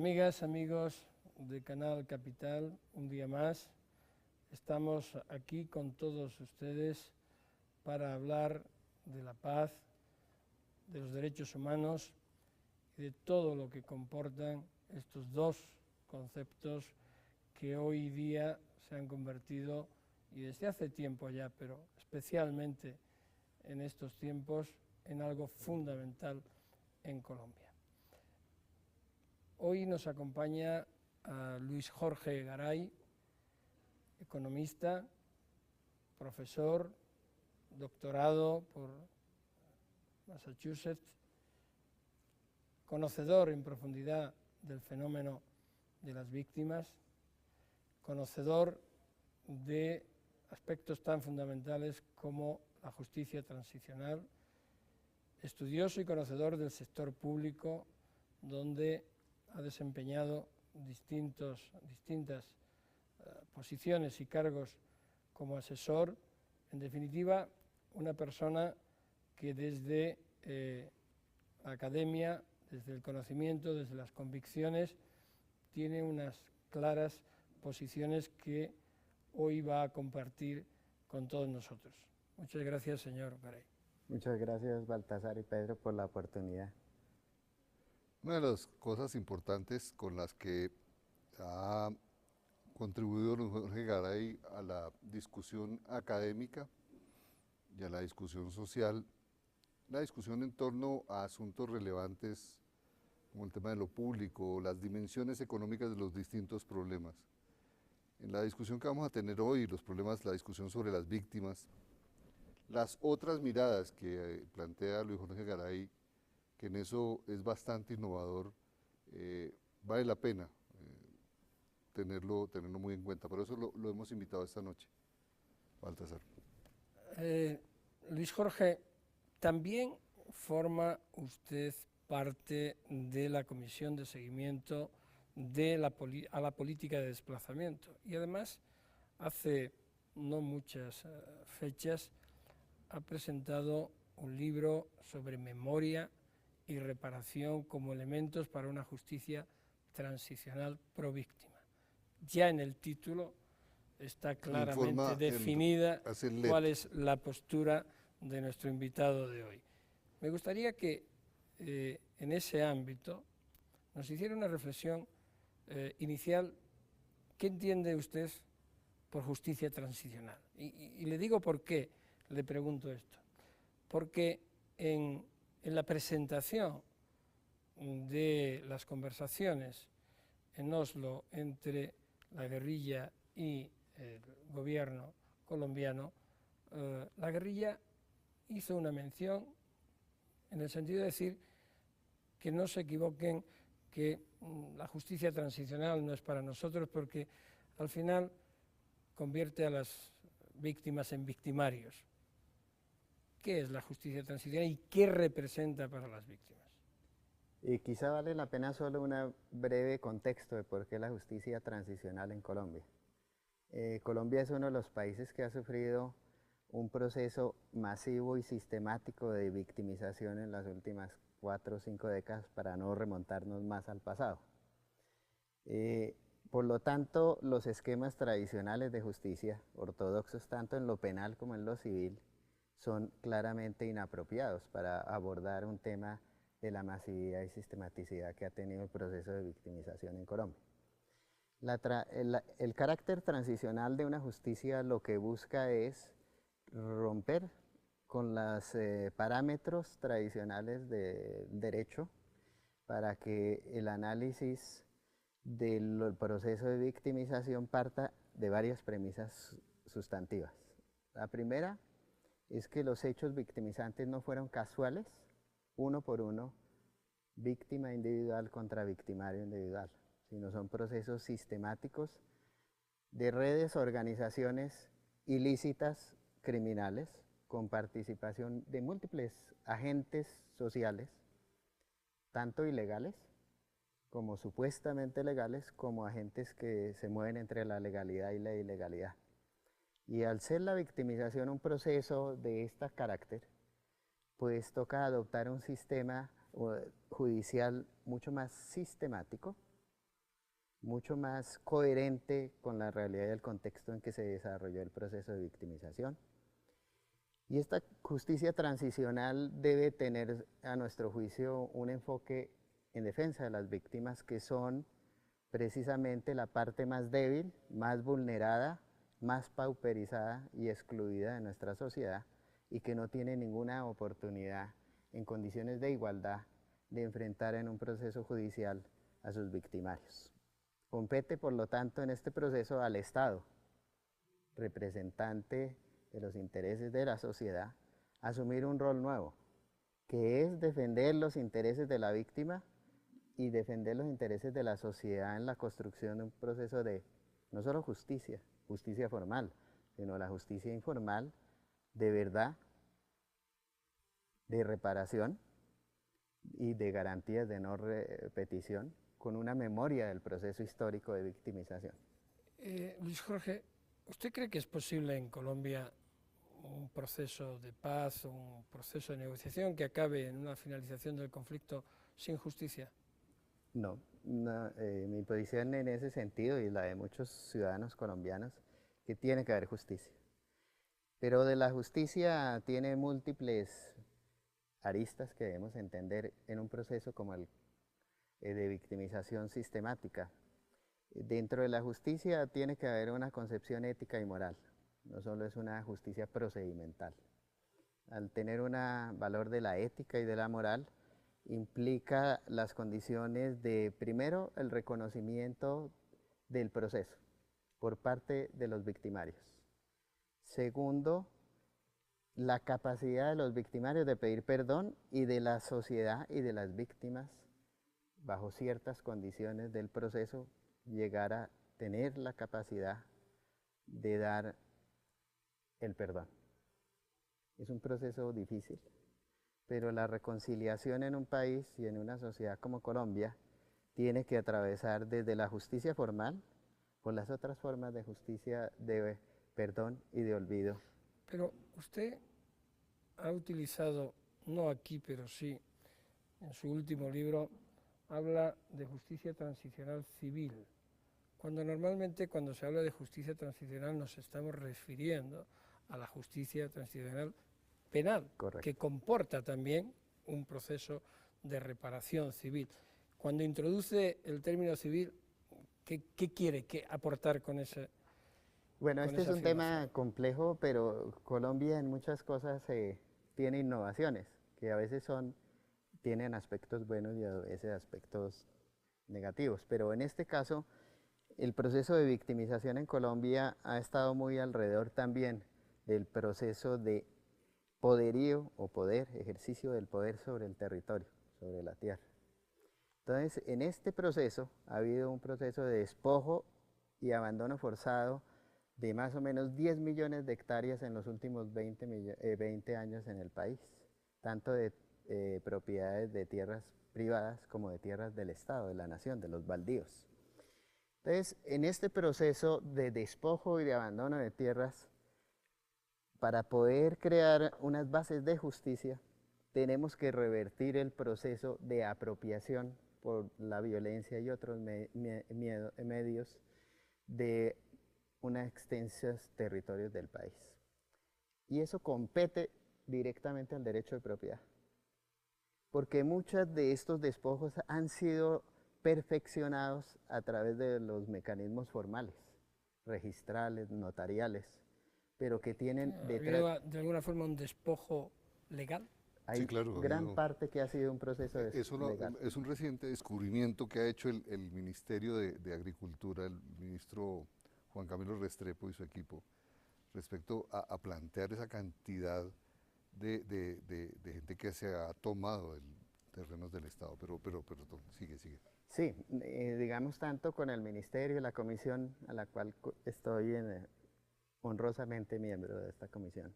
Amigas, amigos de Canal Capital, un día más estamos aquí con todos ustedes para hablar de la paz, de los derechos humanos y de todo lo que comportan estos dos conceptos que hoy día se han convertido, y desde hace tiempo ya, pero especialmente en estos tiempos, en algo fundamental en Colombia. Hoy nos acompaña a Luis Jorge Garay, economista, profesor, doctorado por Massachusetts, conocedor en profundidad del fenómeno de las víctimas, conocedor de aspectos tan fundamentales como la justicia transicional, estudioso y conocedor del sector público, donde ha desempeñado distintas posiciones y cargos como asesor. En definitiva, una persona que desde la academia, desde el conocimiento, desde las convicciones, tiene unas claras posiciones que hoy va a compartir con todos nosotros. Muchas gracias, señor Garay. Muchas gracias, Baltasar y Pedro, por la oportunidad. Una de las cosas importantes con las que ha contribuido don Jorge Garay a la discusión académica y a la discusión social, la discusión en torno a asuntos relevantes como el tema de lo público, las dimensiones económicas de los distintos problemas. En la discusión que vamos a tener hoy, los problemas, la discusión sobre las víctimas, las otras miradas que plantea Luis Jorge Garay, que en eso es bastante innovador, vale la pena tenerlo muy en cuenta. Por eso lo hemos invitado esta noche. Baltasar. Luis Jorge, también forma usted parte de la Comisión de Seguimiento a la Política de Desplazamiento, y además hace no muchas fechas ha presentado un libro sobre memoria y reparación como elementos para una justicia transicional pro víctima. Ya en el título está claramente definida cuál es la postura de nuestro invitado de hoy. Me gustaría que en ese ámbito nos hiciera una reflexión inicial. ¿Qué entiende usted por justicia transicional? Y le digo por qué le pregunto esto. Porque en la presentación de las conversaciones en Oslo entre la guerrilla y el gobierno colombiano, la guerrilla hizo una mención en el sentido de decir que no se equivoquen, que la justicia transicional no es para nosotros, porque al final convierte a las víctimas en victimarios. ¿Qué es la justicia transicional y qué representa para las víctimas? Y quizá vale la pena solo un breve contexto de por qué la justicia transicional en Colombia. Colombia es uno de los países que ha sufrido un proceso masivo y sistemático de victimización en las últimas 4 o 5 décadas, para no remontarnos más al pasado. Por lo tanto, los esquemas tradicionales de justicia, ortodoxos tanto en lo penal como en lo civil, son claramente inapropiados para abordar un tema de la masividad y sistematicidad que ha tenido el proceso de victimización en Colombia. El carácter transicional de una justicia lo que busca es romper con los parámetros tradicionales del derecho para que el análisis del proceso de victimización parta de varias premisas sustantivas. La primera es que los hechos victimizantes no fueron casuales, uno por uno, víctima individual contra victimario individual, sino son procesos sistemáticos de redes, organizaciones ilícitas, criminales, con participación de múltiples agentes sociales, tanto ilegales como supuestamente legales, como agentes que se mueven entre la legalidad y la ilegalidad. Y al ser la victimización un proceso de este carácter, pues toca adoptar un sistema judicial mucho más sistemático, mucho más coherente con la realidad y el contexto en que se desarrolló el proceso de victimización. Y esta justicia transicional debe tener, a nuestro juicio, un enfoque en defensa de las víctimas, que son precisamente la parte más débil, más vulnerada, más pauperizada y excluida de nuestra sociedad, y que no tiene ninguna oportunidad en condiciones de igualdad de enfrentar en un proceso judicial a sus victimarios. Compete, por lo tanto, en este proceso al Estado, representante de los intereses de la sociedad, asumir un rol nuevo, que es defender los intereses de la víctima y defender los intereses de la sociedad en la construcción de un proceso de no solo justicia, justicia formal, sino la justicia informal de verdad, de reparación y de garantías de no repetición, con una memoria del proceso histórico de victimización. Luis Jorge, ¿usted cree que es posible en Colombia un proceso de paz, un proceso de negociación que acabe en una finalización del conflicto sin justicia? No, mi posición en ese sentido y la de muchos ciudadanos colombianos, que tiene que haber justicia. Pero de la justicia tiene múltiples aristas que debemos entender en un proceso como el de victimización sistemática. Dentro de la justicia tiene que haber una concepción ética y moral, no solo es una justicia procedimental. Al tener un valor de la ética y de la moral, implica las condiciones de, primero, el reconocimiento del proceso por parte de los victimarios. Segundo, la capacidad de los victimarios de pedir perdón y de la sociedad y de las víctimas, bajo ciertas condiciones del proceso, llegar a tener la capacidad de dar el perdón. Es un proceso difícil, pero la reconciliación en un país y en una sociedad como Colombia tiene que atravesar desde la justicia formal por las otras formas de justicia, de perdón y de olvido. Pero usted ha utilizado, no aquí, pero sí, en su último libro, habla de justicia transicional civil, cuando normalmente cuando se habla de justicia transicional nos estamos refiriendo a la justicia transicional penal, Correcto. que comporta también un proceso de reparación civil. Cuando introduce el término civil, ¿qué quiere aportar con ese? Bueno, este es un tema complejo, pero Colombia en muchas cosas tiene innovaciones, que a veces tienen aspectos buenos y a veces aspectos negativos. Pero en este caso, el proceso de victimización en Colombia ha estado muy alrededor también del proceso de poderío o poder, ejercicio del poder sobre el territorio, sobre la tierra. Entonces, en este proceso ha habido un proceso de despojo y abandono forzado de más o menos 10 millones de hectáreas en los últimos 20 años en el país, tanto de propiedades de tierras privadas como de tierras del Estado, de la nación, de los baldíos. Entonces, en este proceso de despojo y de abandono de tierras, para poder crear unas bases de justicia, tenemos que revertir el proceso de apropiación por la violencia y otros medios de unos extensos territorios del país. Y eso compete directamente al derecho de propiedad, porque muchos de estos despojos han sido perfeccionados a través de los mecanismos formales, registrales, notariales, pero que tienen detrás... ¿De alguna forma un despojo legal? Hay sí, claro, gran parte que ha sido un proceso legal. Es un reciente descubrimiento que ha hecho el Ministerio de Agricultura, el ministro Juan Camilo Restrepo y su equipo, respecto a plantear esa cantidad de gente que se ha tomado terrenos del Estado. Pero perdón, sigue. Sí, digamos tanto con el Ministerio y la comisión a la cual estoy honrosamente miembro de esta comisión.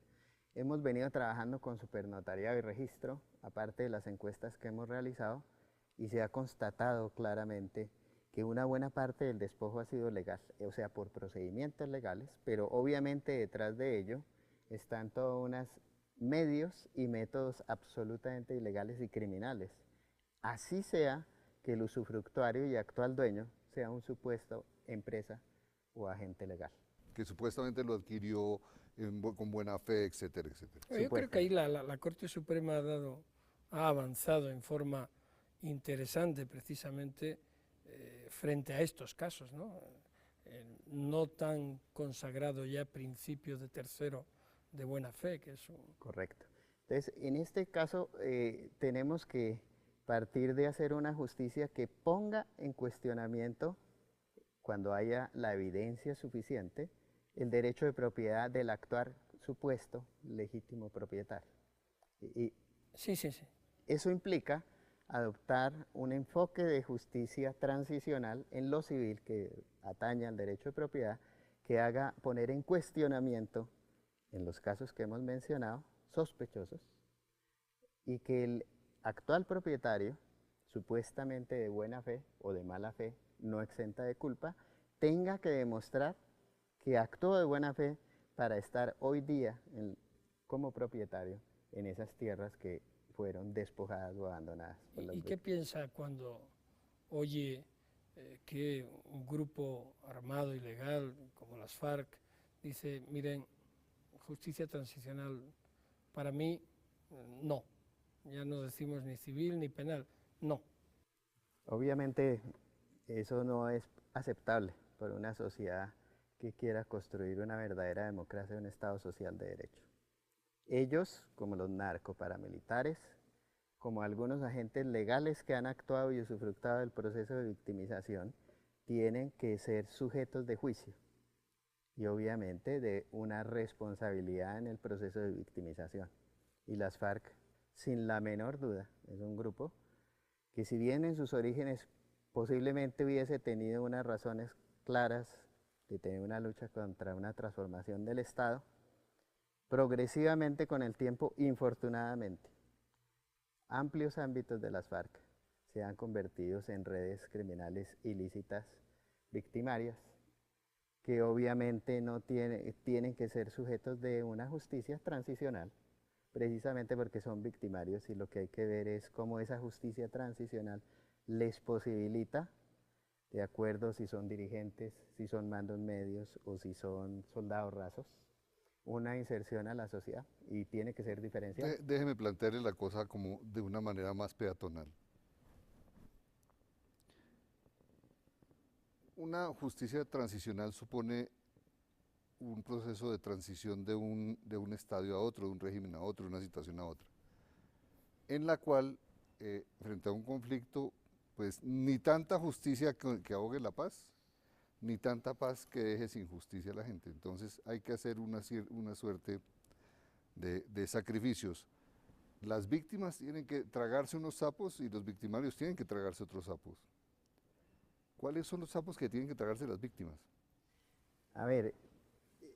Hemos venido trabajando con supernotariado y registro, aparte de las encuestas que hemos realizado, y se ha constatado claramente que una buena parte del despojo ha sido legal, o sea, por procedimientos legales, pero obviamente detrás de ello están todos unos medios y métodos absolutamente ilegales y criminales. Así sea que el usufructuario y actual dueño sea un supuesto empresa o agente legal. Que supuestamente lo adquirió con buena fe, etcétera, etcétera. Yo creo que ahí la Corte Suprema ha avanzado en forma interesante precisamente frente a estos casos, ¿no? No tan consagrado ya principio de tercero de buena fe, que es un... Correcto. Entonces, en este caso tenemos que partir de hacer una justicia que ponga en cuestionamiento, cuando haya la evidencia suficiente, el derecho de propiedad del actual supuesto legítimo propietario. Y sí, sí, sí. Eso implica adoptar un enfoque de justicia transicional en lo civil que atañe al derecho de propiedad, que haga poner en cuestionamiento, en los casos que hemos mencionado, sospechosos, y que el actual propietario, supuestamente de buena fe o de mala fe, no exenta de culpa, tenga que demostrar que actuó de buena fe para estar hoy día como propietario en esas tierras que fueron despojadas o abandonadas por las ¿Y qué piensa cuando oye que un grupo armado ilegal como las FARC dice, miren, justicia transicional para mí no, ya no decimos ni civil ni penal, no? Obviamente eso no es aceptable por una sociedad que quiera construir una verdadera democracia y un Estado social de derecho. Ellos, como los narcoparamilitares, como algunos agentes legales que han actuado y usufructado del proceso de victimización, tienen que ser sujetos de juicio y obviamente de una responsabilidad en el proceso de victimización. Y las FARC, sin la menor duda, es un grupo que, si bien en sus orígenes posiblemente hubiese tenido unas razones claras de tener una lucha contra una transformación del Estado, progresivamente con el tiempo, infortunadamente, amplios ámbitos de las FARC se han convertido en redes criminales ilícitas victimarias, que obviamente no tienen que ser sujetos de una justicia transicional, precisamente porque son victimarios, y lo que hay que ver es cómo esa justicia transicional les posibilita, de acuerdo si son dirigentes, si son mandos medios o si son soldados rasos, una inserción a la sociedad, y tiene que ser diferenciada. Déjeme plantearle la cosa como de una manera más peatonal. Una justicia transicional supone un proceso de transición de un estadio a otro, de un régimen a otro, de una situación a otra, en la cual, frente a un conflicto, pues ni tanta justicia que ahogue la paz, ni tanta paz que deje sin justicia a la gente. Entonces hay que hacer una suerte de sacrificios. Las víctimas tienen que tragarse unos sapos y los victimarios tienen que tragarse otros sapos. ¿Cuáles son los sapos que tienen que tragarse las víctimas? A ver,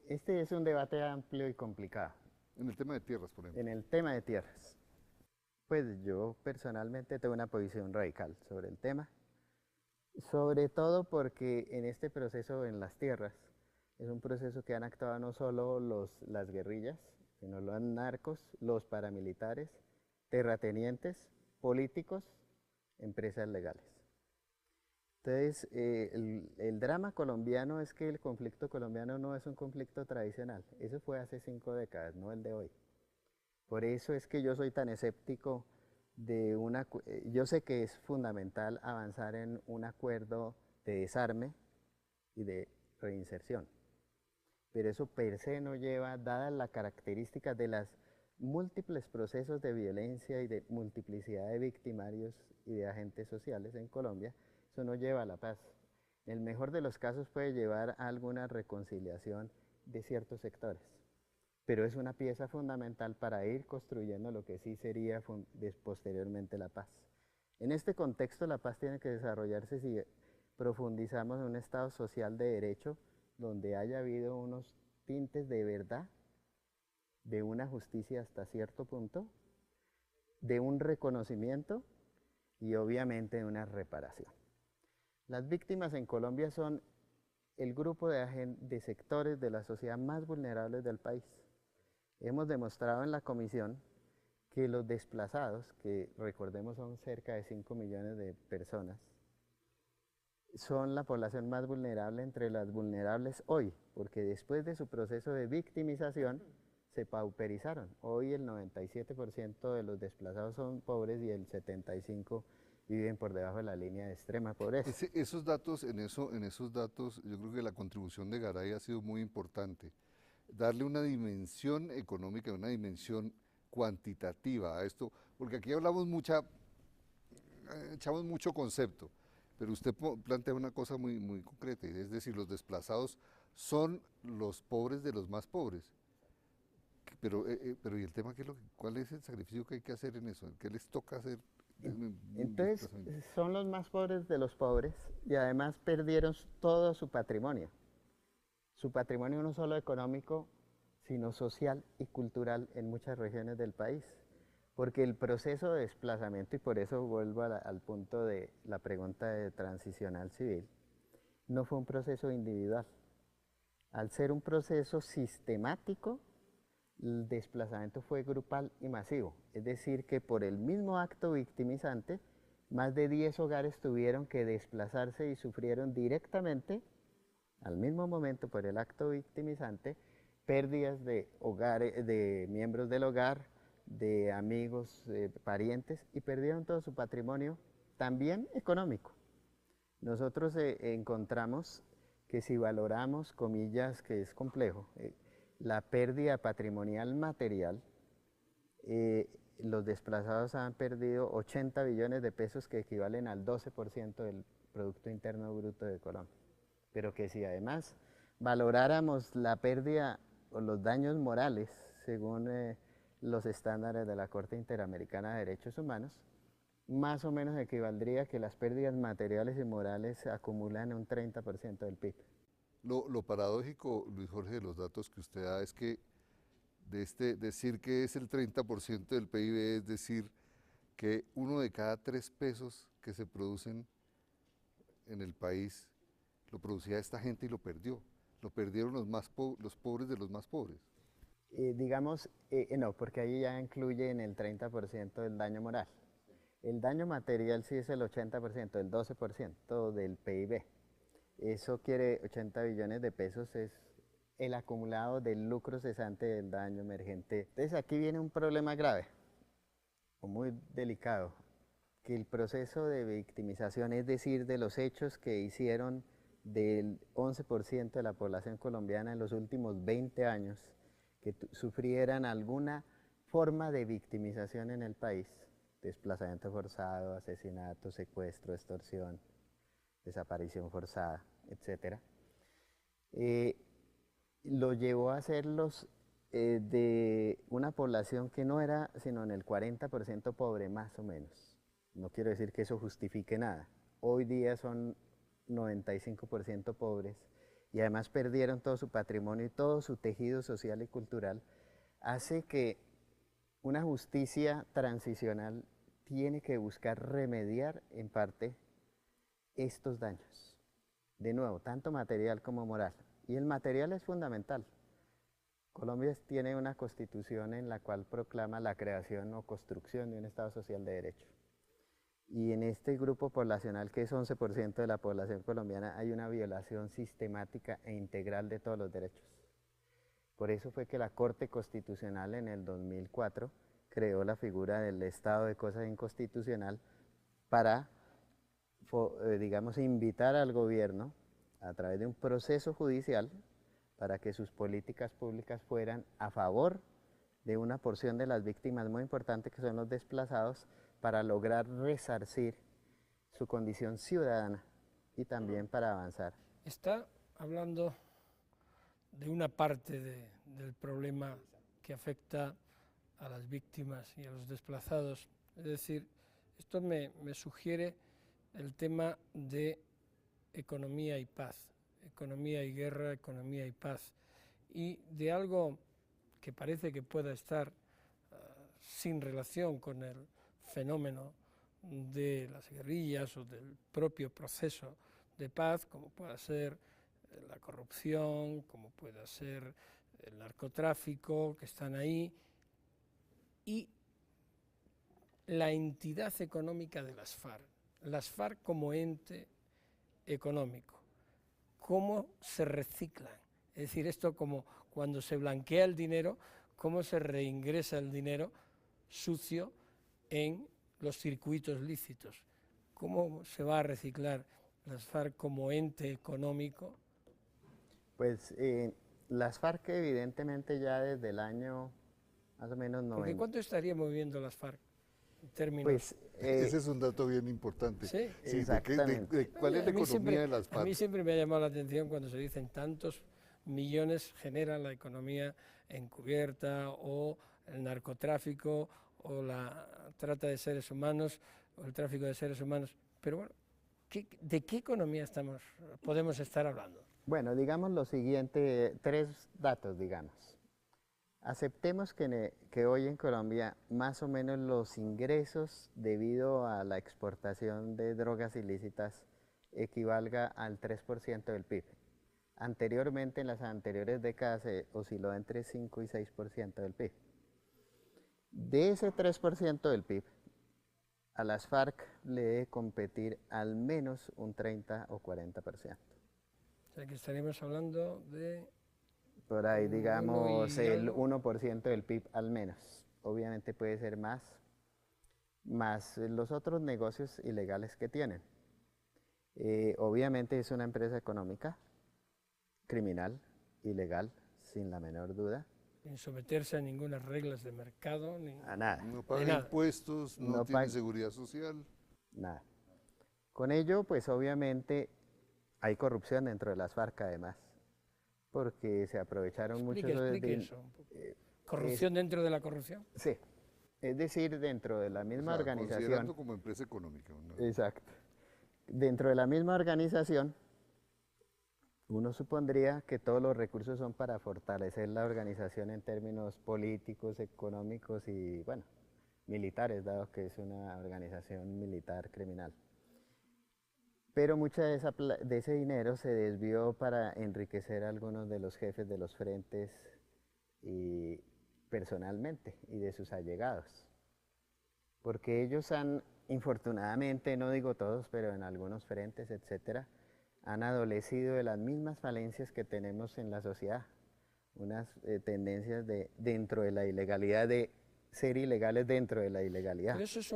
este es un debate amplio y complicado. En el tema de tierras, por ejemplo. En el tema de tierras, pues yo personalmente tengo una posición radical sobre el tema, sobre todo porque en este proceso en las tierras es un proceso que han actuado no solo las guerrillas, sino los narcos, los paramilitares, terratenientes, políticos, empresas legales. Entonces, el drama colombiano es que el conflicto colombiano no es un conflicto tradicional. Eso fue hace 5 décadas, no el de hoy. Por eso es que yo soy tan escéptico de yo sé que es fundamental avanzar en un acuerdo de desarme y de reinserción, pero eso per se no lleva, dadas las características de los múltiples procesos de violencia y de multiplicidad de victimarios y de agentes sociales en Colombia, eso no lleva a la paz. En el mejor de los casos puede llevar a alguna reconciliación de ciertos sectores, pero es una pieza fundamental para ir construyendo lo que sí sería posteriormente la paz. En este contexto, la paz tiene que desarrollarse si profundizamos en un Estado social de derecho, donde haya habido unos tintes de verdad, de una justicia hasta cierto punto, de un reconocimiento y obviamente de una reparación. Las víctimas en Colombia son el grupo de sectores de la sociedad más vulnerables del país. Hemos demostrado en la comisión que los desplazados, que recordemos son cerca de 5 millones de personas, son la población más vulnerable entre las vulnerables hoy, porque después de su proceso de victimización se pauperizaron. Hoy el 97% de los desplazados son pobres y el 75% viven por debajo de la línea de extrema pobreza. Esos datos, en esos datos, yo creo que la contribución de Garay ha sido muy importante. Darle una dimensión económica, una dimensión cuantitativa a esto, porque aquí hablamos echamos mucho concepto, pero usted plantea una cosa muy concreta, es decir, los desplazados son los pobres de los más pobres. Pero ¿y el tema qué es cuál es el sacrificio que hay que hacer en eso? ¿Qué les toca hacer en un Entonces, desplazamiento? son los más pobres de los pobres y además perdieron todo su patrimonio. Su patrimonio no solo económico, sino social y cultural en muchas regiones del país. Porque el proceso de desplazamiento, y por eso vuelvo al punto de la pregunta de transicional civil, no fue un proceso individual. Al ser un proceso sistemático, el desplazamiento fue grupal y masivo. Es decir, que por el mismo acto victimizante, más de 10 hogares tuvieron que desplazarse y sufrieron directamente, al mismo momento por el acto victimizante, pérdidas de hogares, de miembros del hogar, de amigos, parientes, y perdieron todo su patrimonio, también económico. Nosotros encontramos que si valoramos, comillas, que es complejo, la pérdida patrimonial material, los desplazados han perdido 80 billones de pesos que equivalen al 12% del Producto Interno Bruto de Colombia. Pero que si además valoráramos la pérdida o los daños morales, según los estándares de la Corte Interamericana de Derechos Humanos, más o menos equivaldría que las pérdidas materiales y morales se acumulan un 30% del PIB. Lo paradójico, Luis Jorge, de los datos que usted da es que decir que es el 30% del PIB es decir que 1 de cada 3 pesos que se producen en el país lo producía esta gente y lo perdió. Lo perdieron los pobres de los más pobres. Digamos, no, porque ahí ya incluye en el 30% el daño moral. El daño material sí es el 80%, el 12% del PIB. Eso quiere 80 billones de pesos, es el acumulado del lucro cesante del daño emergente. Entonces aquí viene un problema grave, o muy delicado, que el proceso de victimización, es decir, de los hechos que hicieron del 11% de la población colombiana en los últimos 20 años, que sufrieran alguna forma de victimización en el país, desplazamiento forzado, asesinato, secuestro, extorsión, desaparición forzada, etc., lo llevó a hacerlos de una población que no era sino en el 40% pobre, más o menos. No quiero decir que eso justifique nada. Hoy día son 95% pobres y además perdieron todo su patrimonio y todo su tejido social y cultural. Hace que una justicia transicional tiene que buscar remediar en parte estos daños. De nuevo, tanto material como moral. Y el material es fundamental. Colombia tiene una constitución en la cual proclama la creación o construcción de un Estado social de derecho. Y en este grupo poblacional, que es 11% de la población colombiana, hay una violación sistemática e integral de todos los derechos. Por eso fue que la Corte Constitucional en el 2004 creó la figura del estado de cosas inconstitucional para, digamos, invitar al gobierno a través de un proceso judicial para que sus políticas públicas fueran a favor de una porción de las víctimas muy importante que son los desplazados, para lograr resarcir su condición ciudadana y también para avanzar. Está hablando de una parte del problema que afecta a las víctimas y a los desplazados. Es decir, esto me sugiere el tema de economía y paz, economía y guerra, economía y paz, y de algo que parece que pueda estar sin relación con el fenómeno de las guerrillas o del propio proceso de paz, como pueda ser la corrupción, como pueda ser el narcotráfico, que están ahí, y la entidad económica de las FARC. Las FARC como ente económico. ¿Cómo se reciclan? Es decir, esto como cuando se blanquea el dinero, cómo se reingresa el dinero sucio en los circuitos lícitos. ¿Cómo se va a reciclar las FARC como ente económico? Pues las FARC evidentemente ya desde el año más o menos Porque 90. ¿cuánto estaría moviendo las FARC en términos? Pues Ese es un dato bien importante. Sí. Sí, Exactamente. ¿cuál es la economía de las A mí FARC? siempre me ha llamado la atención cuando se dicen tantos millones genera la economía encubierta o el narcotráfico o la trata de seres humanos o el tráfico de seres humanos. Pero bueno, ¿de qué economía podemos estar hablando? Bueno, digamos lo siguiente, tres datos, digamos. Aceptemos que hoy en Colombia más o menos los ingresos debido a la exportación de drogas ilícitas equivalga al 3% del PIB. Anteriormente, en las anteriores décadas, se osciló entre 5 y 6% del PIB. De ese 3% del PIB, a las FARC le debe competir al menos un 30 o 40%. O sea que estaríamos hablando de... Por ahí, digamos, el algo. 1% del PIB al menos. Obviamente puede ser más los otros negocios ilegales que tienen. Obviamente es una empresa económica, criminal, ilegal, sin la menor duda. Sin someterse a ninguna reglas de mercado, ni A nada, No paga nada. impuestos, no No tiene paga- seguridad social. nada. Con ello, pues obviamente hay corrupción dentro de las FARC además, porque se aprovecharon mucho explique eso un poco. ¿Corrupción dentro de la corrupción? sí, es decir, dentro de la O misma sea, organización. considerando como empresa económica. ¿No? Exacto. Dentro de la misma organización, uno supondría que todos los recursos son para fortalecer la organización en términos políticos, económicos y, bueno, militares, dado que es una organización militar criminal. Pero mucha de ese dinero se desvió para enriquecer a algunos de los jefes de los frentes y personalmente y de sus allegados. Porque ellos han, infortunadamente, no digo todos, pero en algunos frentes, etcétera, han adolecido de las mismas falencias que tenemos en la sociedad, unas tendencias dentro de la ilegalidad, de ser ilegales dentro de la ilegalidad. Pero eso es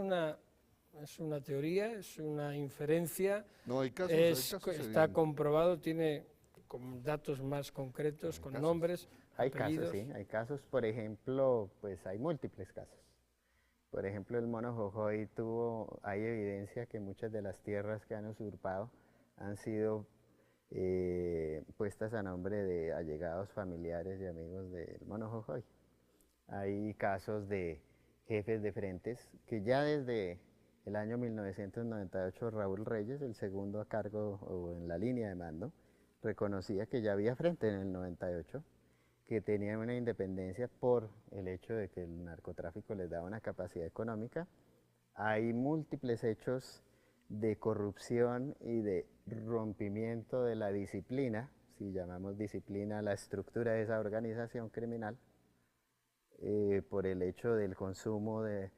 una teoría, es una inferencia, No, hay casos, está evidentes. comprobado, tiene con datos más concretos, con nombres, Hay apellidos. casos, sí, hay casos, por ejemplo, pues hay múltiples casos. Por ejemplo, el mono Jojoy hay evidencia que muchas de las tierras que han usurpado han sido puestas a nombre de allegados familiares y amigos del mono Jojoy. Hay casos de jefes de frentes que ya desde el año 1998 Raúl Reyes, el segundo a cargo o en la línea de mando, reconocía que ya había frente en el 98, que tenían una independencia por el hecho de que el narcotráfico les daba una capacidad económica. Hay múltiples hechos de corrupción y de rompimiento de la disciplina, si llamamos disciplina a la estructura de esa organización criminal, por el hecho del consumo de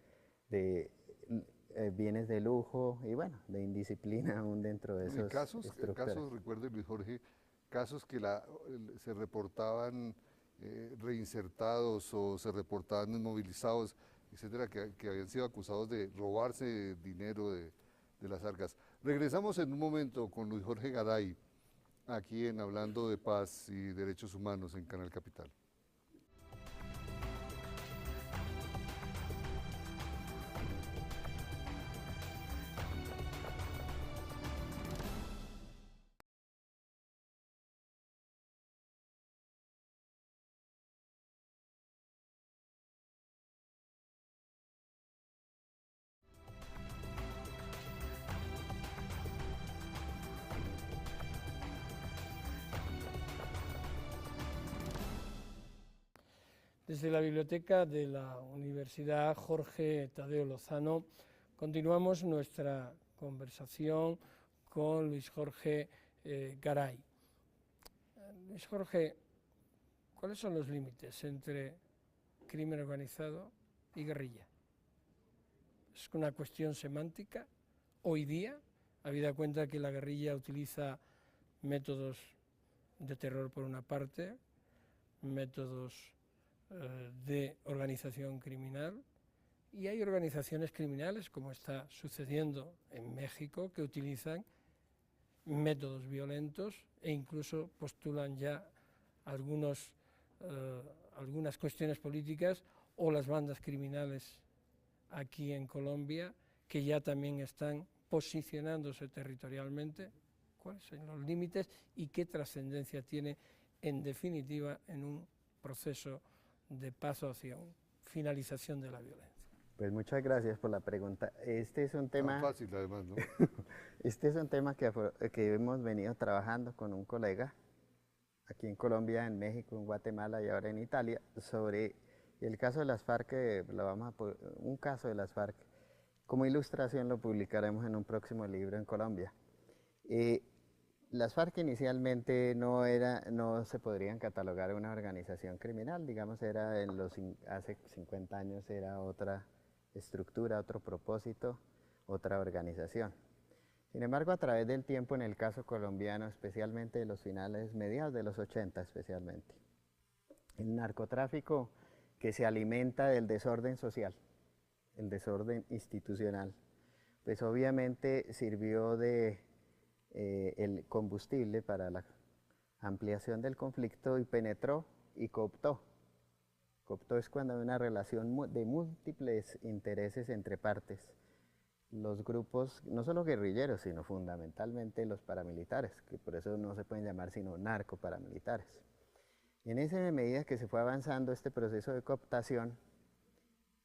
bienes de lujo y bueno, de indisciplina aún dentro de Y esos casos, recuerde Luis Jorge, casos que se reportaban reinsertados o se reportaban inmovilizados, etcétera, que habían sido acusados de robarse dinero de las arcas. Regresamos en un momento con Luis Jorge Garay, aquí en Hablando de Paz y Derechos Humanos en Canal Capital. Desde la biblioteca de la Universidad Jorge Tadeo Lozano continuamos nuestra conversación con Luis Jorge Garay. Luis Jorge, ¿cuáles son los límites entre crimen organizado y guerrilla? ¿Es una cuestión semántica? Hoy día Habida cuenta que la guerrilla utiliza métodos de terror por una parte, métodos de organización criminal, y hay organizaciones criminales, como está sucediendo en México, que utilizan métodos violentos e incluso postulan ya algunas cuestiones políticas, o las bandas criminales aquí en Colombia, que ya también están posicionándose territorialmente. ¿Cuáles son los límites y qué trascendencia tiene, en definitiva, en un proceso de paso hacia una finalización de la violencia? Pues muchas gracias por la pregunta. Este es un tema, Tan fácil además, ¿no? este es un tema que hemos venido trabajando con un colega aquí en Colombia, en México, en Guatemala y ahora en Italia, sobre el caso de las FARC, un caso de las FARC. Como ilustración lo publicaremos en un próximo libro en Colombia. Las FARC inicialmente no se podrían catalogar una organización criminal, digamos, hace 50 años era otra estructura, otro propósito, otra organización. Sin embargo, a través del tiempo, en el caso colombiano, especialmente de los finales, mediados de los 80 especialmente, el narcotráfico que se alimenta del desorden social, el desorden institucional, pues obviamente sirvió de el combustible para la ampliación del conflicto y penetró y cooptó. Cooptó es cuando hay una relación de múltiples intereses entre partes. Los grupos, no solo guerrilleros, sino fundamentalmente los paramilitares, que por eso no se pueden llamar sino narcoparamilitares. En esa medida que se fue avanzando este proceso de cooptación,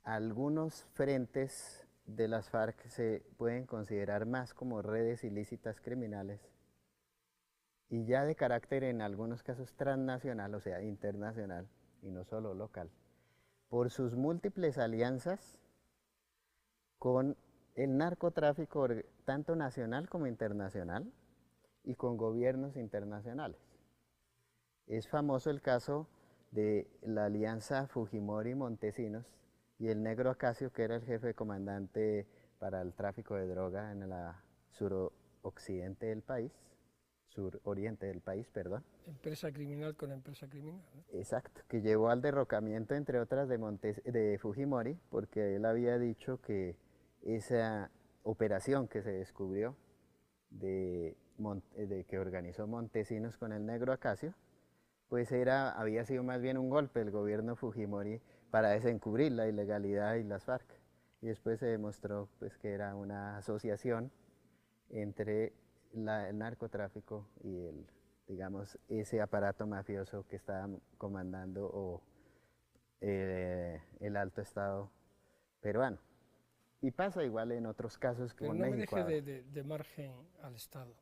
algunos frentes de las FARC se pueden considerar más como redes ilícitas criminales y ya de carácter en algunos casos transnacional, o sea, internacional y no solo local, por sus múltiples alianzas con el narcotráfico tanto nacional como internacional y con gobiernos internacionales. Es famoso el caso de la alianza Fujimori-Montesinos y el negro Acacio, que era el jefe comandante para el tráfico de droga en la suroccidente del país, suroriente del país, perdón. Empresa criminal con empresa criminal, ¿no? Exacto, que llevó al derrocamiento, entre otras, de Fujimori, porque él había dicho que esa operación que se descubrió que organizó Montesinos con el negro Acacio, pues había sido más bien un golpe del gobierno Fujimori para desencubrir la ilegalidad y las FARC. Y después se demostró pues, que era una asociación entre el narcotráfico y digamos, ese aparato mafioso que estaba comandando el alto estado peruano. Y pasa igual en otros casos como Pero en no me México. deje de margen al Estado.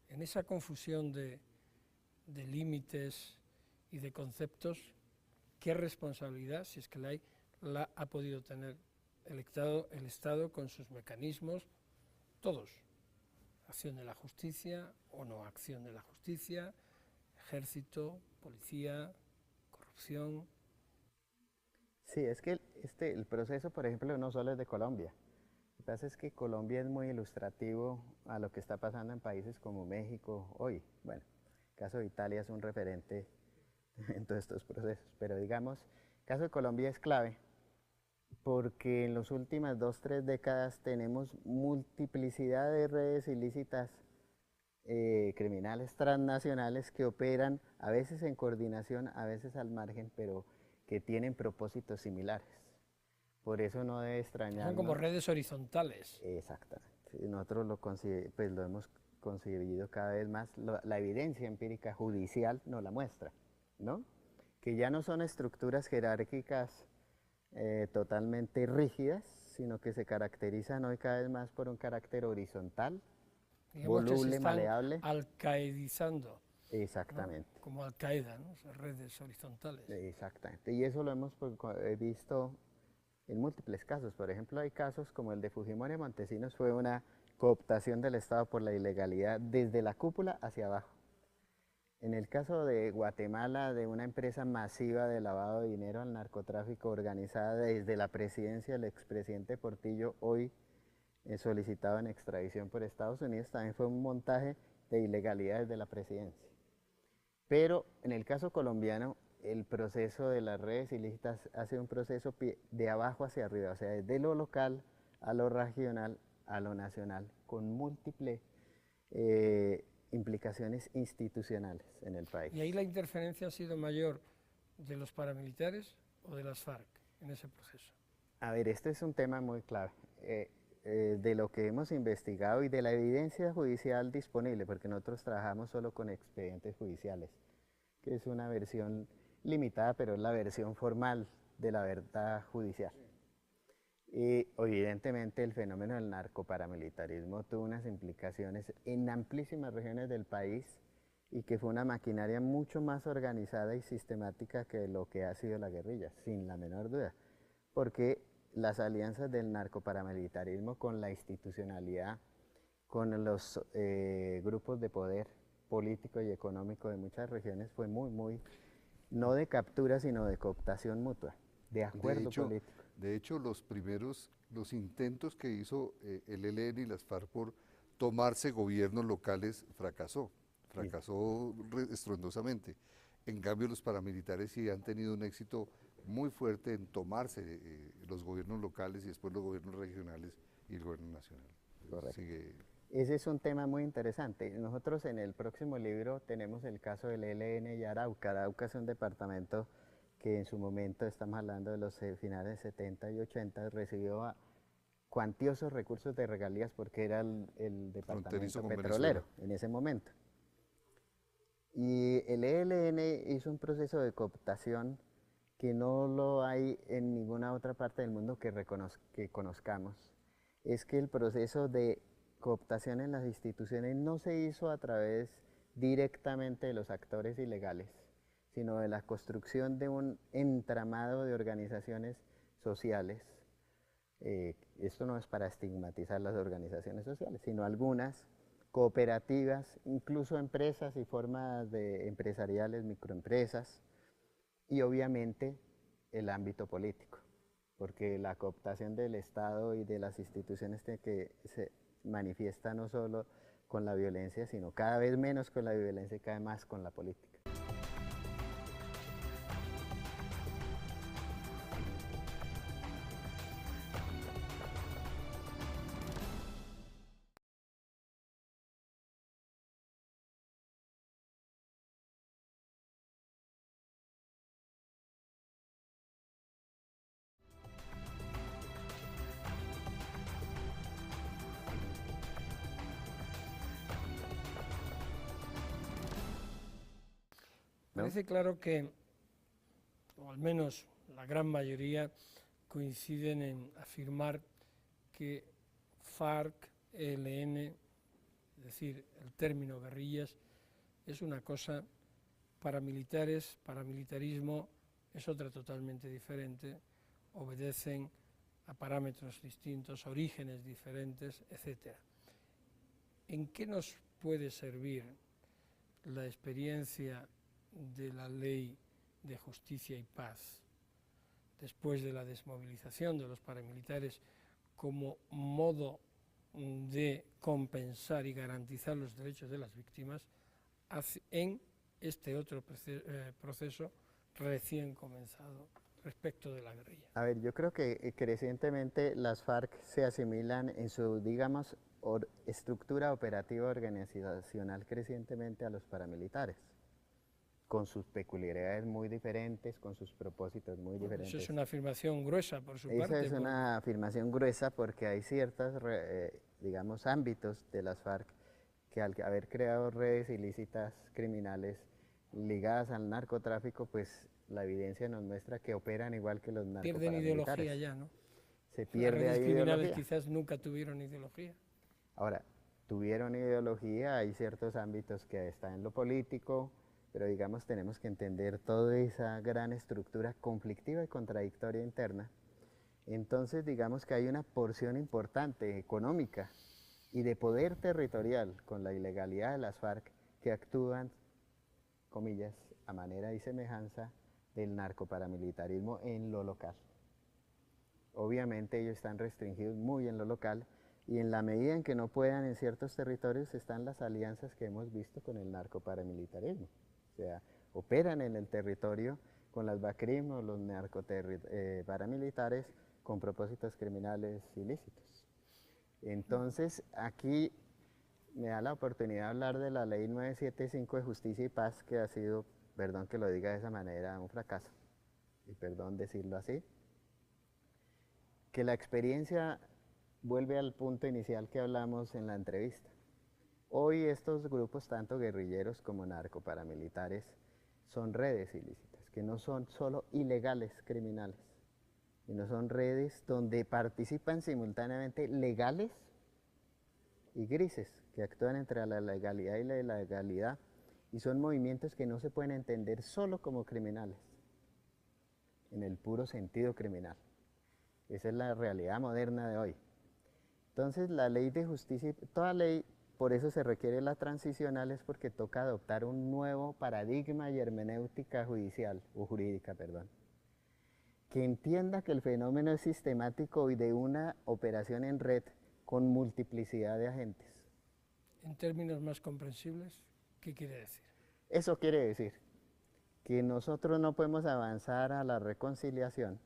En esa confusión de límites y de conceptos, ¿qué responsabilidad, si es que la ha podido tener el Estado con sus mecanismos, todos? Acción de la justicia o no acción de la justicia, ejército, policía, corrupción. Sí, es que el proceso, por ejemplo, no solo es de Colombia. Lo que pasa es que Colombia es muy ilustrativo a lo que está pasando en países como México hoy. Bueno, el caso de Italia es un referente en todos estos procesos, pero digamos, el caso de Colombia es clave porque en las últimas 2-3 décadas tenemos multiplicidad de redes ilícitas criminales transnacionales que operan a veces en coordinación, a veces al margen, pero que tienen propósitos similares. Por eso no debe extrañarnos. Son como redes horizontales. Exactamente. Nosotros lo hemos concebido cada vez más. La evidencia empírica judicial nos la muestra, ¿no? Que ya no son estructuras jerárquicas totalmente rígidas, sino que se caracterizan hoy cada vez más por un carácter horizontal, Digamos voluble, que se están maleable. alcaidizando. Exactamente. ¿No? Como Al-Qaeda, ¿no? Esas redes horizontales. Exactamente. Y eso lo hemos visto en múltiples casos. Por ejemplo, hay casos como el de Fujimori Montesinos, fue una cooptación del Estado por la ilegalidad desde la cúpula hacia abajo. En el caso de Guatemala, de una empresa masiva de lavado de dinero al narcotráfico organizada desde la presidencia del expresidente Portillo, hoy solicitaban extradición por Estados Unidos, también fue un montaje de ilegalidades de la presidencia. Pero en el caso colombiano, el proceso de las redes ilícitas ha sido un proceso de abajo hacia arriba, o sea, desde lo local a lo regional a lo nacional, con múltiples implicaciones institucionales en el país. ¿Y ahí la interferencia ha sido mayor de los paramilitares o de las FARC en ese proceso? A ver, este es un tema muy clave. De lo que hemos investigado y de la evidencia judicial disponible, porque nosotros trabajamos solo con expedientes judiciales, que es una versión limitada, pero es la versión formal de la verdad judicial. Y evidentemente el fenómeno del narcoparamilitarismo tuvo unas implicaciones en amplísimas regiones del país y que fue una maquinaria mucho más organizada y sistemática que lo que ha sido la guerrilla, sin la menor duda, porque las alianzas del narcoparamilitarismo con la institucionalidad, con los grupos de poder político y económico de muchas regiones fue muy, no de captura, sino de cooptación mutua, de acuerdo político. De hecho, los intentos que hizo el ELN y las FARC por tomarse gobiernos locales fracasó estruendosamente. En cambio, los paramilitares sí han tenido un éxito muy fuerte en tomarse los gobiernos locales y después los gobiernos regionales y el gobierno nacional. Correcto. Ese es un tema muy interesante. Nosotros en el próximo libro tenemos el caso del ELN y Arauca. Arauca es un departamento que en su momento, estamos hablando de los finales de 70 y 80, recibió cuantiosos recursos de regalías porque era el departamento petrolero en ese momento. Y el ELN hizo un proceso de cooptación que no lo hay en ninguna otra parte del mundo que conozcamos. Es que el proceso de cooptación en las instituciones no se hizo a través directamente de los actores ilegales, sino de la construcción de un entramado de organizaciones sociales. Esto no es para estigmatizar las organizaciones sociales, sino algunas cooperativas, incluso empresas y formas de empresariales, microempresas, y obviamente el ámbito político, porque la cooptación del Estado y de las instituciones que se manifiesta no solo con la violencia, sino cada vez menos con la violencia y cada vez más con la política. Parece claro que, o al menos la gran mayoría, coinciden en afirmar que FARC, ELN, es decir, el término guerrillas, es una cosa, paramilitares, paramilitarismo es otra totalmente diferente, obedecen a parámetros distintos, orígenes diferentes, etc. ¿En qué nos puede servir la experiencia de la Ley de Justicia y Paz después de la desmovilización de los paramilitares como modo de compensar y garantizar los derechos de las víctimas en este otro proceso recién comenzado respecto de la guerrilla? A ver, yo creo que crecientemente las FARC se asimilan en su, digamos, estructura operativa organizacional crecientemente a los paramilitares, con sus peculiaridades muy diferentes, con sus propósitos muy diferentes. Eso es una afirmación gruesa por su parte. Esa es una afirmación gruesa porque hay ciertos, digamos, ámbitos de las FARC que al haber creado redes ilícitas criminales ligadas al narcotráfico, pues la evidencia nos muestra que operan igual que los narcoparamilitares. Pierden ideología ya, ¿no? Se pierde las redes ahí criminales ideología. quizás nunca tuvieron ideología. Ahora, tuvieron ideología, hay ciertos ámbitos que están en lo político, pero digamos tenemos que entender toda esa gran estructura conflictiva y contradictoria interna. Entonces digamos que hay una porción importante económica y de poder territorial con la ilegalidad de las FARC que actúan, comillas, a manera y semejanza del narcoparamilitarismo en lo local. Obviamente ellos están restringidos muy en lo local, Y en la medida en que no puedan en ciertos territorios están las alianzas que hemos visto con el narcoparamilitarismo. O sea, operan en el territorio con las BACRIM o los paramilitares con propósitos criminales ilícitos. Entonces, aquí me da la oportunidad de hablar de la Ley 975 de Justicia y Paz, que ha sido, perdón que lo diga de esa manera, un fracaso, y perdón decirlo así, que la experiencia vuelve al punto inicial que hablamos en la entrevista. Hoy estos grupos, tanto guerrilleros como narcoparamilitares, son redes ilícitas, que no son solo ilegales criminales, sino son redes donde participan simultáneamente legales y grises, que actúan entre la legalidad y la ilegalidad, y son movimientos que no se pueden entender solo como criminales, en el puro sentido criminal. Esa es la realidad moderna de hoy. Entonces la ley de justicia, toda ley, por eso se requiere la transicional, es porque toca adoptar un nuevo paradigma y hermenéutica judicial, o jurídica, perdón, que entienda que el fenómeno es sistemático y de una operación en red con multiplicidad de agentes. En términos más comprensibles, ¿qué quiere decir? Eso quiere decir que nosotros no podemos avanzar a la reconciliación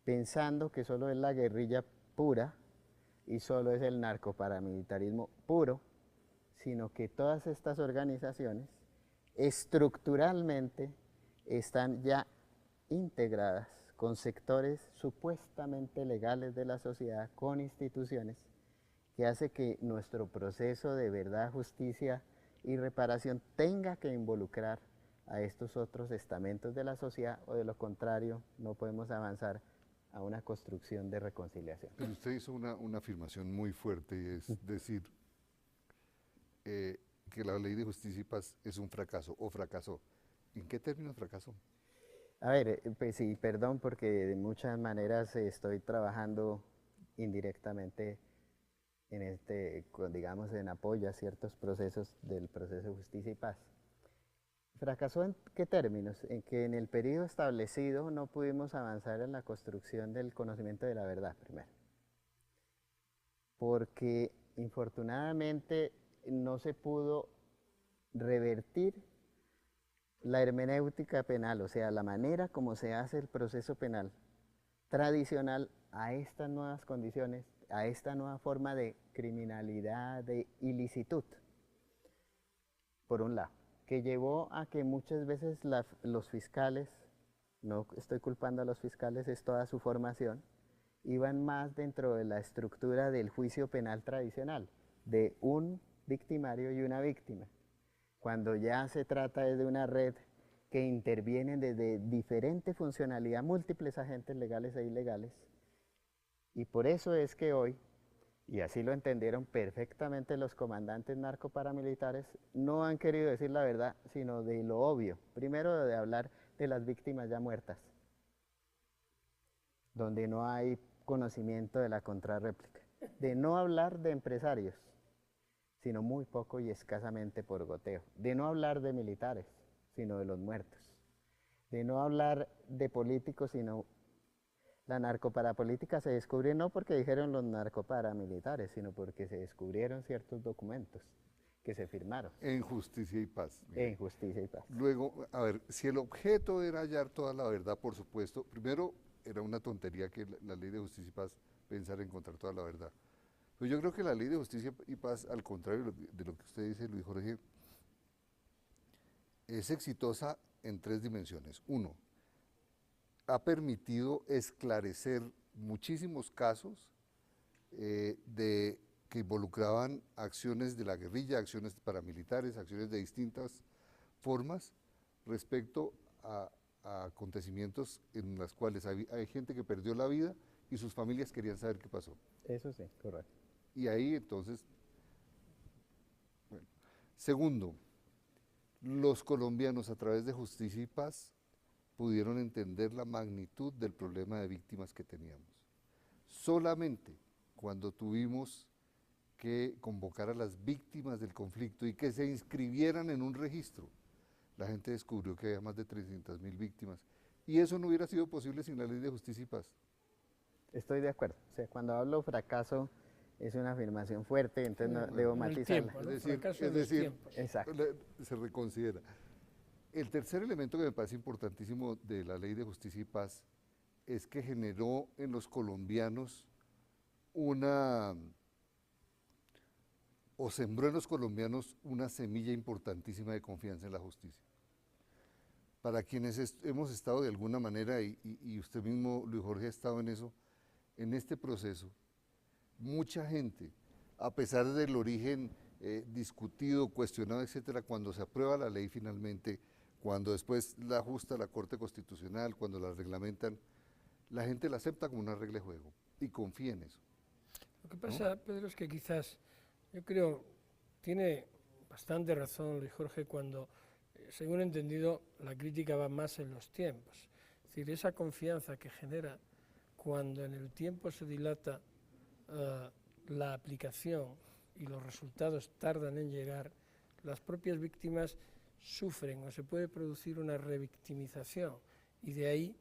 pensando que solo es la guerrilla pura y solo es el narcoparamilitarismo puro, sino que todas estas organizaciones estructuralmente están ya integradas con sectores supuestamente legales de la sociedad, con instituciones, que hace que nuestro proceso de verdad, justicia y reparación tenga que involucrar a estos otros estamentos de la sociedad, o de lo contrario no podemos avanzar a una construcción de reconciliación. Pero usted hizo una afirmación muy fuerte, y es decir, que la ley de justicia y paz es un fracaso, o fracasó. ¿En qué términos fracasó? A ver, pues sí, perdón, porque de muchas maneras estoy trabajando indirectamente en digamos, en apoyo a ciertos procesos del proceso de justicia y paz. ¿Fracasó en qué términos? En que en el periodo establecido no pudimos avanzar en la construcción del conocimiento de la verdad, primero. Porque infortunadamente no se pudo revertir la hermenéutica penal, o sea, la manera como se hace el proceso penal tradicional a estas nuevas condiciones, a esta nueva forma de criminalidad, de ilicitud, por un lado, que llevó a que muchas veces los fiscales, no estoy culpando a los fiscales, es toda su formación, iban más dentro de la estructura del juicio penal tradicional, de un victimario y una víctima, cuando ya se trata de una red que intervienen desde diferente funcionalidad, múltiples agentes legales e ilegales, y por eso es que hoy, y así lo entendieron perfectamente los comandantes narcoparamilitares, no han querido decir la verdad, sino de lo obvio. Primero, de hablar de las víctimas ya muertas, donde no hay conocimiento de la contrarréplica. De no hablar de empresarios, sino muy poco y escasamente por goteo. De no hablar de militares, sino de los muertos. De no hablar de políticos, sino la narcoparapolítica se descubrió no porque dijeron los narcoparamilitares, sino porque se descubrieron ciertos documentos que se firmaron. En justicia y paz. En justicia y paz. Luego, a ver, si el objeto era hallar toda la verdad, por supuesto, primero era una tontería que la ley de justicia y paz pensara encontrar toda la verdad. Pero yo creo que la ley de justicia y paz, al contrario de lo que usted dice, Luis Jorge, es exitosa en tres dimensiones. Uno, ha permitido esclarecer muchísimos casos que involucraban acciones de la guerrilla, acciones paramilitares, acciones de distintas formas respecto a acontecimientos en los cuales hay gente que perdió la vida y sus familias querían saber qué pasó. Eso sí, correcto. Y ahí entonces, bueno. Segundo, los colombianos a través de Justicia y Paz pudieron entender la magnitud del problema de víctimas que teníamos. Solamente cuando tuvimos que convocar a las víctimas del conflicto y que se inscribieran en un registro, la gente descubrió que había más de 300.000 víctimas. Y eso no hubiera sido posible sin la ley de justicia y paz. Estoy de acuerdo. O sea, cuando hablo fracaso, es una afirmación fuerte, entonces no, En debo el matizarla. tiempo, ¿no? Es decir, Fracaso es en el decir, tiempo. Exacto. se reconsidera. El tercer elemento que me parece importantísimo de la Ley de Justicia y Paz es que generó en los colombianos o sembró en los colombianos una semilla importantísima de confianza en la justicia. Para quienes hemos estado de alguna manera, y usted mismo, Luis Jorge, ha estado en eso, en este proceso, mucha gente, a pesar del origen discutido, cuestionado, etcétera, cuando se aprueba la ley finalmente, cuando después la ajusta la Corte Constitucional, cuando la reglamentan, la gente la acepta como una regla de juego y confía en eso. Lo que pasa, Pedro, es que quizás, yo creo, tiene bastante razón Luis Jorge cuando, según he entendido, la crítica va más en los tiempos. Es decir, esa confianza que genera cuando en el tiempo se dilata la aplicación y los resultados tardan en llegar, las propias víctimas sufren o se puede producir una revictimización y de ahí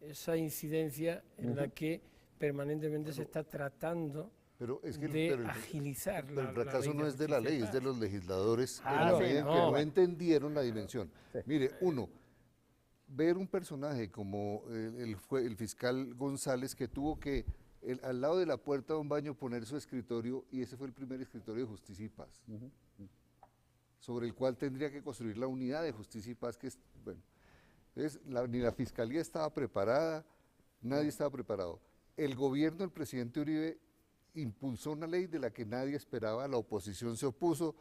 esa incidencia en la que permanentemente se está tratando Pero es que de agilizar el la fracaso ley no de es de la justicia y ley, es de paz. los legisladores en la Claro, medida en que no. no entendieron la dimensión. Sí. Mire, uno, ver un personaje como el fiscal González que tuvo que al lado de la puerta de un baño poner su escritorio, y ese fue el primer escritorio de Justicia y Paz, sobre el cual tendría que construir la unidad de Justicia y Paz, que es, bueno, ni la fiscalía estaba preparada, nadie estaba preparado. El gobierno del presidente Uribe impulsó una ley de la que nadie esperaba, la oposición se opuso,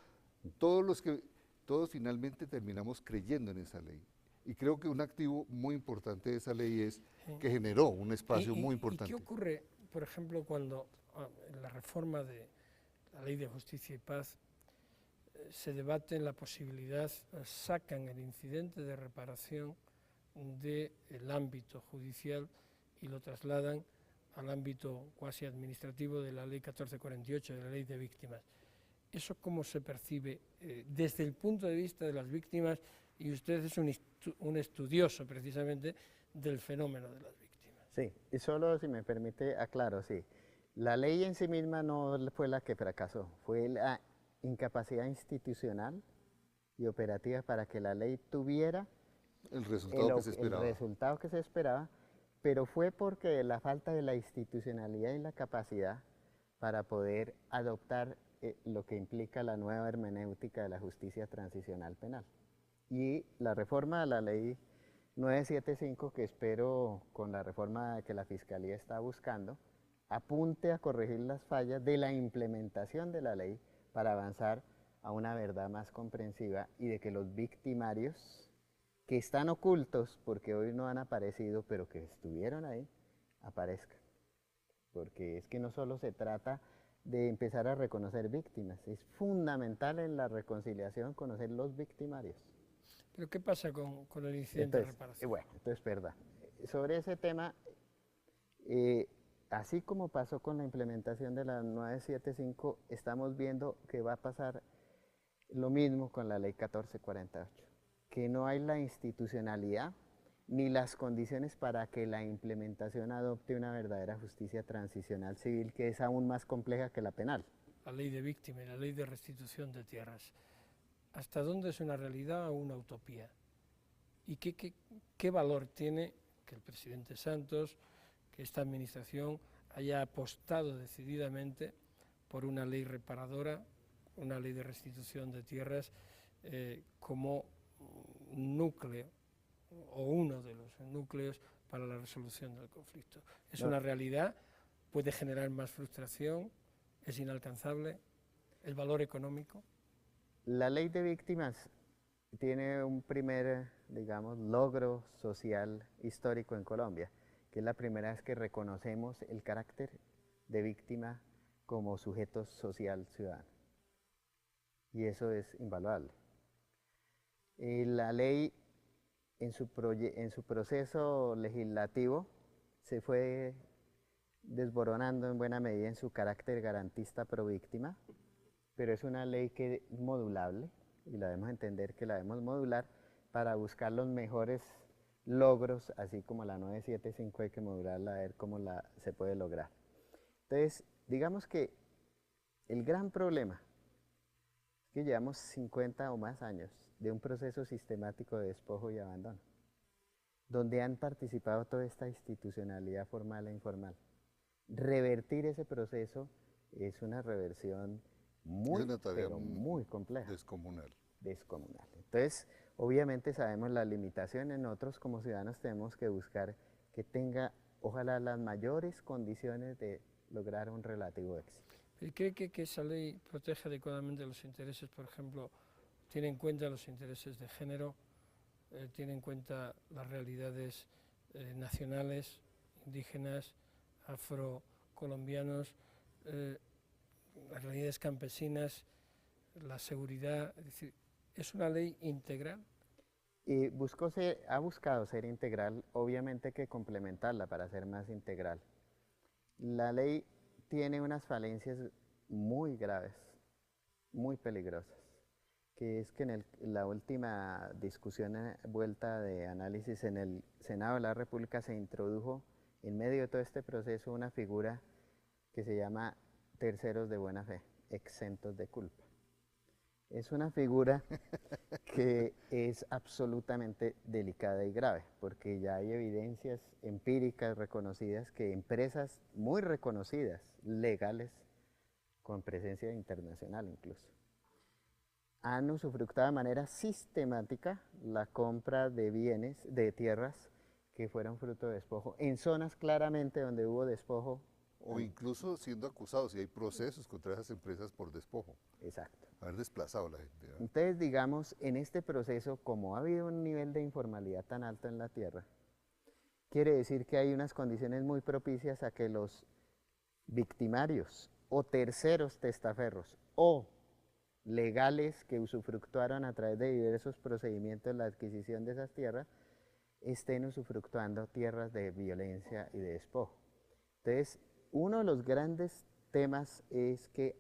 todos finalmente terminamos creyendo en esa ley. Y creo que un activo muy importante de esa ley es que generó un espacio muy ¿Y importante. qué ocurre, por ejemplo, cuando en la reforma de la Ley de Justicia y Paz se debate la posibilidad, sacan el incidente de reparación del ámbito judicial y lo trasladan al ámbito cuasi administrativo de la Ley 1448, de la Ley de Víctimas? ¿Eso cómo se percibe desde el punto de vista de las víctimas? Y usted es un estudioso precisamente del fenómeno de las víctimas. Sí, y solo si me permite aclaro, sí. La ley en sí misma no fue la que fracasó, fue la incapacidad institucional y operativa para que la ley tuviera El resultado que se el esperaba. resultado que se esperaba, pero fue porque la falta de la institucionalidad y la capacidad para poder adoptar lo que implica la nueva hermenéutica de la justicia transicional penal. Y la reforma a la ley 975, que espero con la reforma que la Fiscalía está buscando, apunte a corregir las fallas de la implementación de la ley para avanzar a una verdad más comprensiva y de que los victimarios que están ocultos, porque hoy no han aparecido, pero que estuvieron ahí, aparezcan. Porque es que no solo se trata de empezar a reconocer víctimas, es fundamental en la reconciliación conocer los victimarios. ¿Pero qué pasa con el incidente de reparación? Bueno, entonces es verdad. Sobre ese tema, así como pasó con la implementación de la 975, estamos viendo que va a pasar lo mismo con la ley 1448, que no hay la institucionalidad ni las condiciones para que la implementación adopte una verdadera justicia transicional civil, que es aún más compleja que la penal. La ley de víctimas y la ley de restitución de tierras. ¿Hasta dónde es una realidad o una utopía? ¿Y qué valor tiene que el presidente Santos, que esta administración haya apostado decididamente por una ley reparadora, una ley de restitución de tierras como núcleo o uno de los núcleos para la resolución del conflicto? ¿Es una realidad? ¿Puede generar más frustración? ¿Es inalcanzable? ¿El valor económico? La ley de víctimas tiene un primer, digamos, logro social histórico en Colombia, que es la primera vez que reconocemos el carácter de víctima como sujeto social ciudadano. Y eso es invaluable. La ley en su proceso legislativo se fue desboronando en buena medida en su carácter garantista pro víctima, pero es una ley que es modulable y la debemos entender que la debemos modular para buscar los mejores logros, así como la 975 hay que modularla a ver cómo se puede lograr. Entonces, digamos que El gran problema es que llevamos 50 o más años de un proceso sistemático de despojo y abandono, donde han participado toda esta institucionalidad formal e informal. Revertir ese proceso es una reversión Es una tarea pero muy compleja, descomunal. descomunal. Entonces, obviamente sabemos las limitaciones, nosotros como ciudadanos tenemos que buscar que tenga, ojalá, las mayores condiciones de lograr un relativo éxito. ¿Y cree que esa ley protege adecuadamente los intereses, por ejemplo, tiene en cuenta los intereses de género, tiene en cuenta las realidades nacionales, indígenas, afrocolombianos, las realidades campesinas, la seguridad? Es decir, ¿es una ley integral? Y ha buscado ser integral, obviamente hay que complementarla para ser más integral. La ley tiene unas falencias muy graves, muy peligrosas, que es que en la última discusión, vuelta de análisis en el Senado de la República, se introdujo en medio de todo este proceso una figura que se llama terceros de buena fe, exentos de culpa. Es una figura que es absolutamente delicada y grave, porque ya hay evidencias empíricas reconocidas que empresas muy reconocidas, legales, con presencia internacional incluso, han usufructado de manera sistemática la compra de bienes, de tierras que fueron fruto de despojo, en zonas claramente donde hubo despojo. O incluso siendo acusados, y hay procesos contra esas empresas por despojo. Exacto. Haber desplazado a la gente. ¿Verdad? Entonces, digamos, en este proceso, como ha habido un nivel de informalidad tan alto en la tierra, quiere decir que hay unas condiciones muy propicias a que los victimarios o terceros testaferros o legales que usufructuaron a través de diversos procedimientos la adquisición de esas tierras, estén usufructuando tierras de violencia y de despojo. Entonces, uno de los grandes temas es que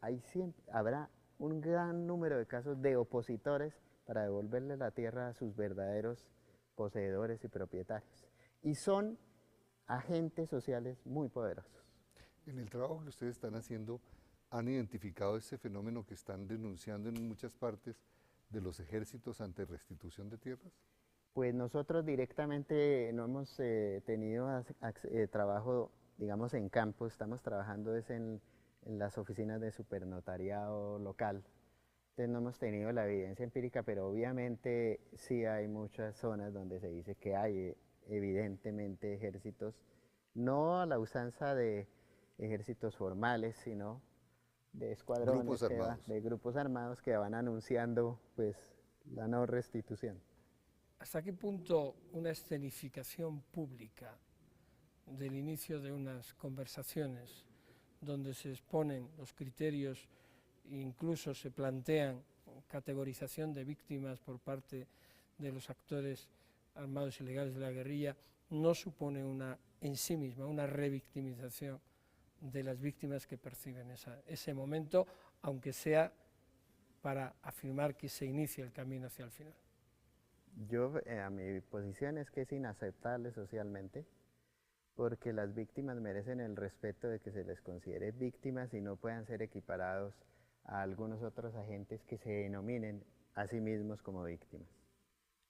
habrá un gran número de casos de opositores para devolverle la tierra a sus verdaderos poseedores y propietarios. Y son agentes sociales muy poderosos. En el trabajo que ustedes están haciendo, ¿han identificado ese fenómeno que están denunciando en muchas partes de los ejércitos ante restitución de tierras? Pues nosotros directamente no hemos tenido trabajo, digamos, en campo. Estamos trabajando en las oficinas de supernotariado local. Entonces no hemos tenido la evidencia empírica, pero obviamente sí hay muchas zonas donde se dice que hay evidentemente ejércitos, no a la usanza de ejércitos formales, sino de escuadrones, de grupos armados que van anunciando pues la no restitución. ¿Hasta qué punto una escenificación pública del inicio de unas conversaciones donde se exponen los criterios e incluso se plantean categorización de víctimas por parte de los actores armados y legales de la guerrilla, no supone en sí misma una revictimización de las víctimas que perciben ese momento, aunque sea para afirmar que se inicia el camino hacia el final? A mi posición es que es inaceptable socialmente, porque las víctimas merecen el respeto de que se les considere víctimas y no puedan ser equiparados a algunos otros agentes que se denominen a sí mismos como víctimas.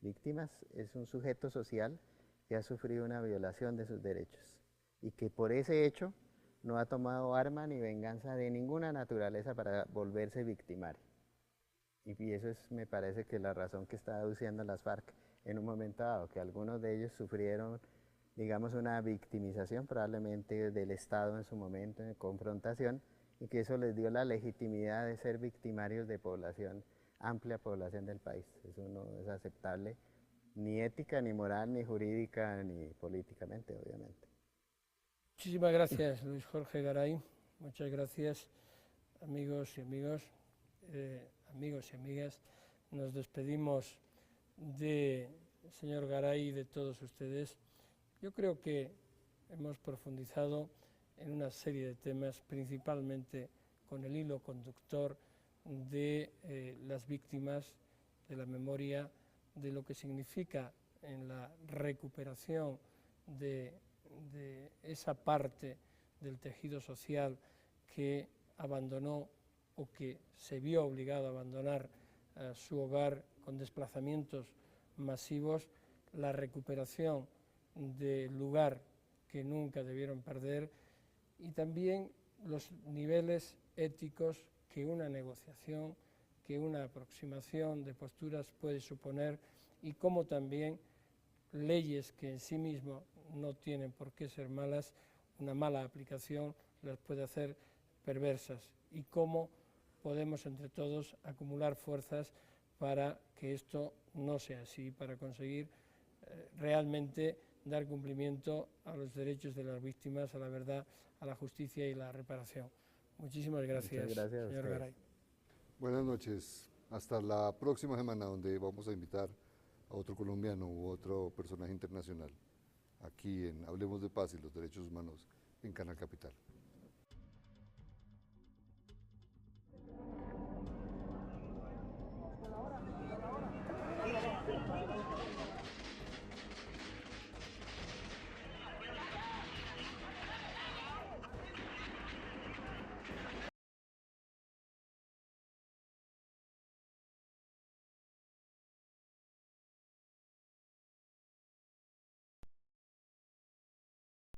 Víctimas es un sujeto social que ha sufrido una violación de sus derechos y que por ese hecho no ha tomado arma ni venganza de ninguna naturaleza para volverse victimario. Y eso me parece que la razón que está aduciendo las FARC en un momento dado, que algunos de ellos sufrieron, digamos, una victimización probablemente del Estado en su momento, en confrontación, y que eso les dio la legitimidad de ser victimarios de población, amplia población del país. Eso no es aceptable, ni ética, ni moral, ni jurídica, ni políticamente, obviamente. Muchísimas gracias, Luis Jorge Garay. Muchas gracias, amigos y amigas. Nos despedimos del señor Garay y de todos ustedes. Yo creo que hemos profundizado en una serie de temas, principalmente con el hilo conductor de las víctimas, de la memoria, de lo que significa en la recuperación de esa parte del tejido social que abandonó o que se vio obligado a abandonar su hogar con desplazamientos masivos, la recuperación del lugar que nunca debieron perder y también los niveles éticos que una negociación, que una aproximación de posturas puede suponer y cómo también leyes que en sí mismo no tienen por qué ser malas, una mala aplicación las puede hacer perversas y cómo podemos entre todos acumular fuerzas para que esto no sea así, para conseguir realmente dar cumplimiento a los derechos de las víctimas, a la verdad, a la justicia y la reparación. Muchísimas gracias, Muchas gracias señor Garay. Buenas noches. Hasta la próxima semana, donde vamos a invitar a otro colombiano u otro personaje internacional aquí en Hablemos de Paz y los Derechos Humanos en Canal Capital.